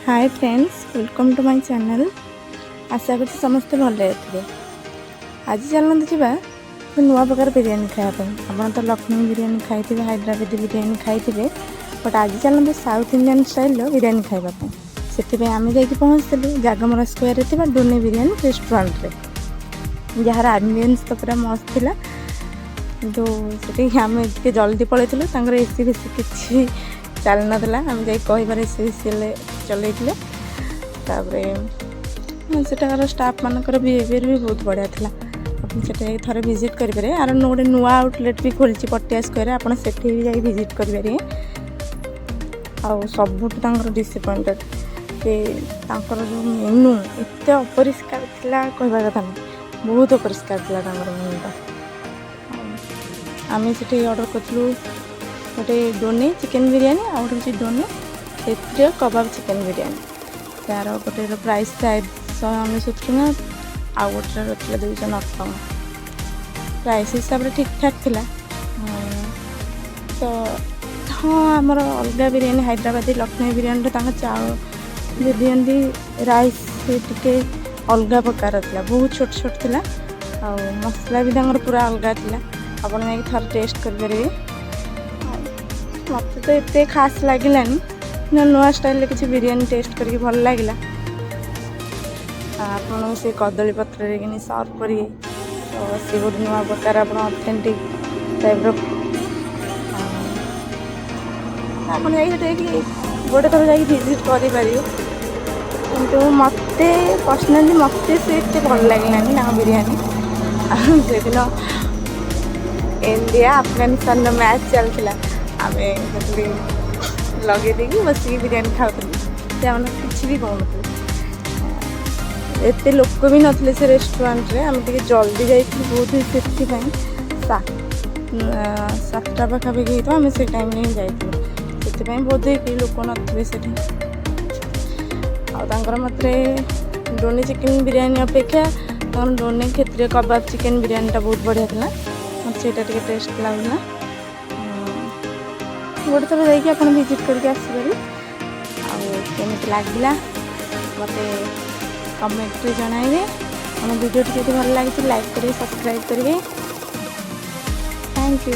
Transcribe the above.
Hi friends, welcome to my channel. आशा कर समस्ते भले थे। आज चलते जावा नुआ प्रकार बिरियानी खायापी। आप तो लक्ष्मी बिरियानी खाई, हैदराबादी बिरियानी खाई, बट आज चलते साउथ इंडियन स्टाइल बिरियानी खावाई। से आम जा पहुँचलु जागमरा स्क्वायर थी डोनी बिरियानी रेस्टोरेंट रे, जार आम्बियंस तो पूरा मस्त था। तो से आम जल्दी पलैलु, एसी बेसी किसी चल नाला, आम जा कहबार एसी बेसी चलते। सेठार स्टाफ मानकर बिहेवियर भी बहुत बढ़िया था। आपटे थे विजिट करेंगे। आर गोटे नुआ आउटलेट भी खोली पटिया स्क्वायर, आपड़ से भी विजिट करेंगे। आउ सबुठ डिसअपॉइंटेड जो मेनू एत अपरिष्कार था कहवा कथा नहीं, बहुत अपरिष्कार था मेनूटा। आम से ऑर्डर करूँ गोटे डोनी चिकेन बिरियानी, आउ गोटे डोनी से कबाब चिकेन बिरियानी। तार गोटे प्राइस था 199 टଙ୍କା, आउ गोटे रखा 258। प्राइस हिसाब से ठीक ठाक थिला। तो हाँ, आमर अलग बिरियानी हैदराबादी लक्ष्मी बिरियानी चाउल दिखती राइस टे अलग प्रकार था, बहुत छोट छोट था। आ मसला भी पूरा अलग था। आप थर टेस्ट करेंगे। मत तो ये खास लगलानी, नुआ स्टाइल किसी बिरियानी टेस्ट करके भल लगे। आपन से कदली पत्र कि सर्व करेंगे। तो सी गोटे नुआ प्रकार आप ऑथेंटिक टाइप आप गोटे थर जा विजिट करें। किंतु मत पर्सनाली मत से भल लगलानी ना बिरियानी। से दिन इंडिया अफगानिस्तान मैच चलता, आम लगे देखिए बस बिरियानी खाऊँ। किसी भी कहूँ एत लोक भी नथिले से रेस्टोरेंट रे। आम जल्दी जाइए बहुत ही से 7टा पाखापाखि तो आम से टाइम में जाइए। बहुत ही लोक नथिले से मत डोनी चिकेन बिरियानी अपेक्षा डोनी क्षेत्रीय कबाब चिकेन बिरियानी बहुत बढ़िया था। मत से टेस्ट लगला। गोटे थर जा विजिट करके आसपारे। आमती लगला मत कमेंट रे जनइबे। आम वीडियो भल लगी लाइक करेंगे, सब्सक्राइब करेंगे। Thank you.